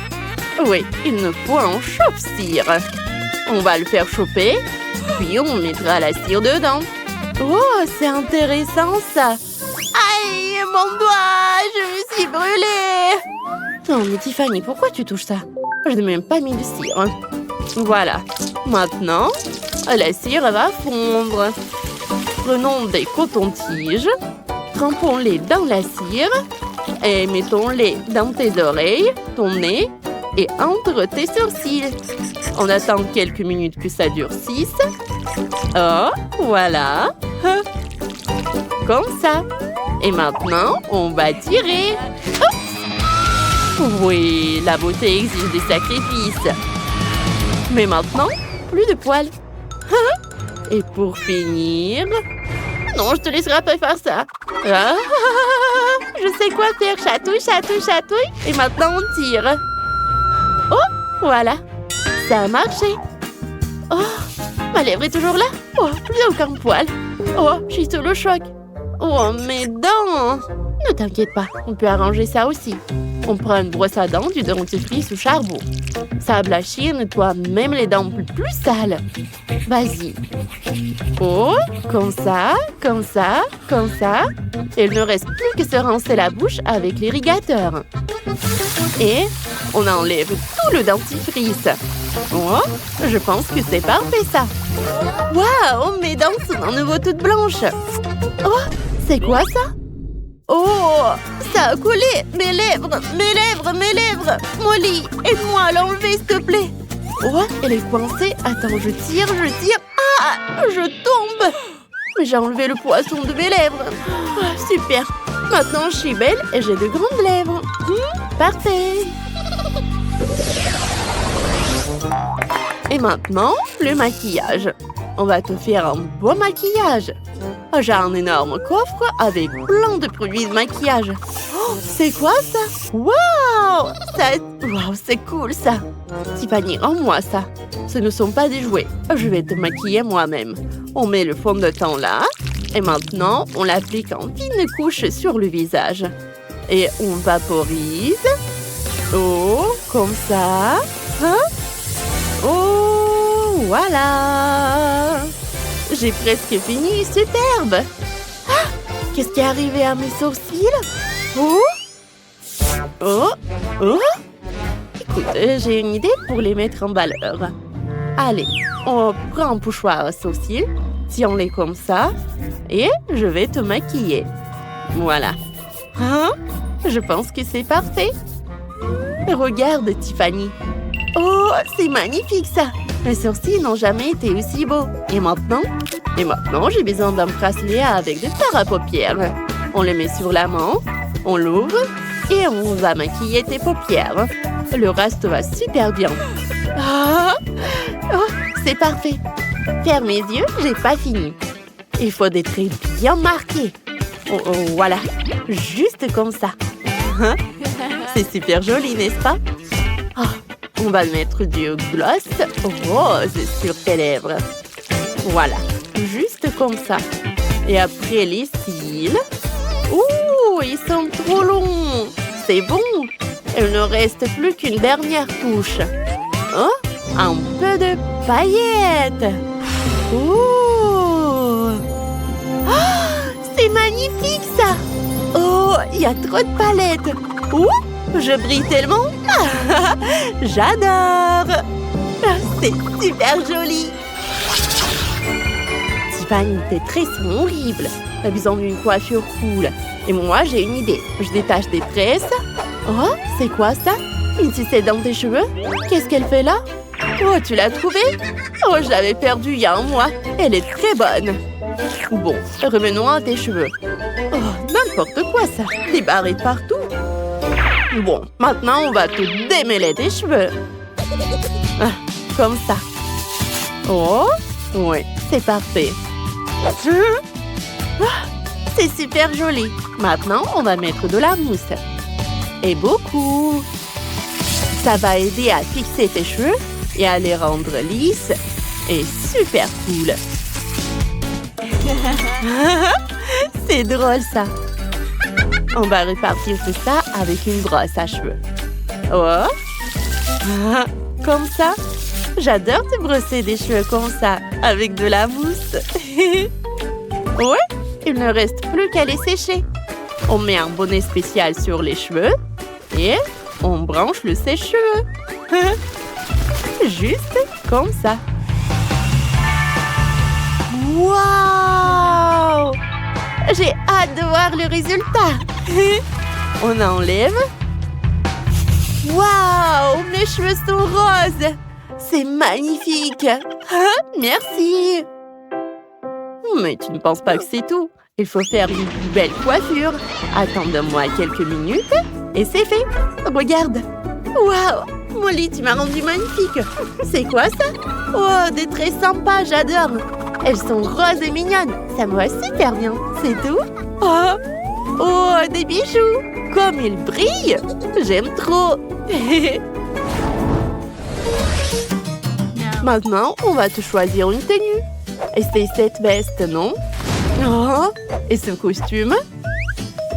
Oui, il nous faut un chauffe-cire. On va le faire chauffer, puis on mettra la cire dedans. Oh, c'est intéressant ça. Aïe, mon doigt, je me suis brûlée. Non, mais Tiffany, pourquoi tu touches ça? Je n'ai même pas mis de cire. Voilà. Maintenant, la cire va fondre. Prenons des cotons-tiges, trempons-les dans la cire et mettons-les dans tes oreilles, ton nez et entre tes sourcils. On attend quelques minutes que ça durcisse. Oh, voilà. Comme ça. Et maintenant, on va tirer. Oups. Oui, la beauté exige des sacrifices. Mais maintenant, plus de poils. Et pour finir... Non, je te laisserai pas faire ça. Ah, je sais quoi faire. Chatouille, chatouille, chatouille. Et maintenant, on tire. Oh, voilà. Ça a marché. Oh, ma lèvre est toujours là. Oh, plus aucun poil. Oh, je suis sous le choc. Oh, mes dents. Ne t'inquiète pas, on peut arranger ça aussi. On prend une brosse à dents du dentifrice au charbon. Ça blanchit et nettoie même les dents plus sales. Vas-y. Oh, comme ça, comme ça, comme ça. Et il ne reste plus que se rincer la bouche avec l'irrigateur. Et on enlève tout le dentifrice. Oh, je pense que c'est parfait ça. Waouh, mes dents sont à nouveau toutes blanches. Oh, c'est quoi ça? Oh, ça a collé. Mes lèvres, mes lèvres, mes lèvres. Molly, aide-moi à l'enlever, s'il te plaît. Oh, elle est coincée. Attends, je tire, je tire. Ah, je tombe. Mais j'ai enlevé le poisson de mes lèvres. Ah, super. Maintenant, je suis belle et j'ai de grandes lèvres. Parfait. Et maintenant, le maquillage. On va te faire un beau maquillage. J'ai un énorme coffre avec plein de produits de maquillage. Oh, c'est quoi ça? Waouh! Waouh, c'est cool ça. Tiffany, rends-moi ça. Ce ne sont pas des jouets. Je vais te maquiller moi-même. On met le fond de teint là. Et maintenant, on l'applique en fine couche sur le visage. Et on vaporise. Oh, comme ça. Hein? Oh, voilà. J'ai presque fini, superbe. Ah, qu'est-ce qui est arrivé à mes sourcils? Oh, oh, oh. Écoute, j'ai une idée pour les mettre en valeur. Allez, on prend un pochoir à sourcils, tiens-les comme ça, et je vais te maquiller. Voilà. Hein? Je pense que c'est parfait. Regarde, Tiffany. Oh, c'est magnifique ça. Mes sourcils n'ont jamais été aussi beaux. Et maintenant, j'ai besoin d'un bracelet avec des fards à paupières. On le met sur la main, on l'ouvre et on va maquiller tes paupières. Le reste va super bien. Oh, c'est parfait. Ferme mes yeux, j'ai pas fini. Il faut des traits bien marqués. Oh, voilà, juste comme ça. C'est super joli, n'est-ce pas? On va mettre du gloss rose sur tes lèvres. Voilà, juste comme ça. Et après les cils. Ouh, ils sont trop longs. C'est bon. Il ne reste plus qu'une dernière touche. Oh, un peu de paillettes. Ouh. Oh, c'est magnifique ça. Oh, il y a trop de palettes. Ouh. Je brille tellement. J'adore. C'est super joli. Tiffany, tes traits sont horribles. t'as besoin d'une coiffure cool. Et moi, j'ai une idée. Je détache des tresses. Oh, c'est quoi ça? Une ficelle dans tes cheveux? Qu'est-ce qu'elle fait là? Oh, tu l'as trouvée? Oh, je l'avais perdue il y a un mois. Elle est très bonne. Bon, revenons à tes cheveux. Oh, n'importe quoi ça. Des barrettes partout. Bon, maintenant, on va te démêler tes cheveux. Ah, comme ça. Oh, oui, c'est parfait. Ah, c'est super joli. Maintenant, on va mettre de la mousse. Et beaucoup. Ça va aider à fixer tes cheveux et à les rendre lisses et super cool. C'est drôle ça. On va repartir tout ça avec une brosse à cheveux. Oh, comme ça. J'adore te brosser des cheveux comme ça, avec de la mousse. Ouais, il ne reste plus qu'à les sécher. On met un bonnet spécial sur les cheveux et on branche le sèche-cheveux. Juste comme ça. Waouh! J'ai hâte de voir le résultat. On enlève. Waouh! Mes cheveux sont roses. C'est magnifique. Merci. Mais tu ne penses pas que c'est tout. Il faut faire une belle coiffure. Attends-moi quelques minutes et c'est fait. Regarde. Waouh! Molly, tu m'as rendu magnifique. C'est quoi ça? Oh, des traits sympas, j'adore. Elles sont roses et mignonnes. Ça me va super bien. C'est tout? Oh, oh, des bijoux. Comme ils brillent. J'aime trop. Maintenant, on va te choisir une tenue. Et c'est cette veste, non? Oh, et ce costume?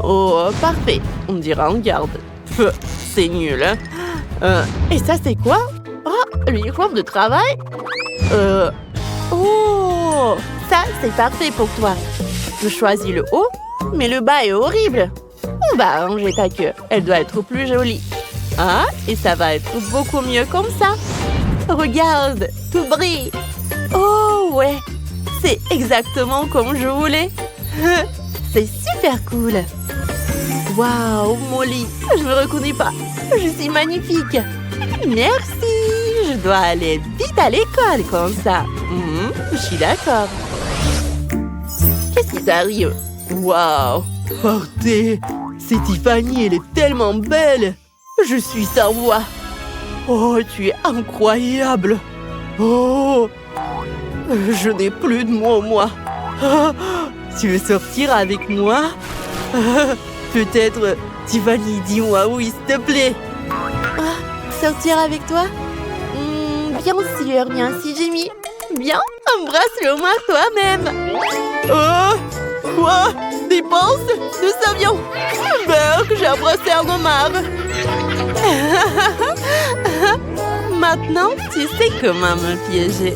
Oh, parfait. On dirait un garde. C'est nul. Et ça, c'est quoi? Oh, l'uniforme de travail? Oh, ça, c'est parfait pour toi. Je choisis le haut, mais le bas est horrible. On va arranger ta queue. Elle doit être plus jolie. Ah, et ça va être beaucoup mieux comme ça. Regarde, tout brille. Oh, ouais. C'est exactement comme je voulais. C'est super cool. Waouh, Molly, je me reconnais pas. Je suis magnifique. Merci. Je dois aller vite à l'école comme ça. Je suis d'accord. Qu'est-ce qui t'arrive? Waouh, partez. C'est Tiffany, elle est tellement belle. Je suis sans voix. Oh, tu es incroyable. Oh, je n'ai plus de mots, moi. Tu veux sortir avec moi? Peut-être, Tiffany, dis-moi oui, s'il te plaît. Sortir avec toi? Bien sûr, Jimmy. Bien, embrasse-le-moi toi-même. Quoi? Des penses? Nous savions. Berk, j'ai embrassé un homard. Maintenant, tu sais comment me piéger.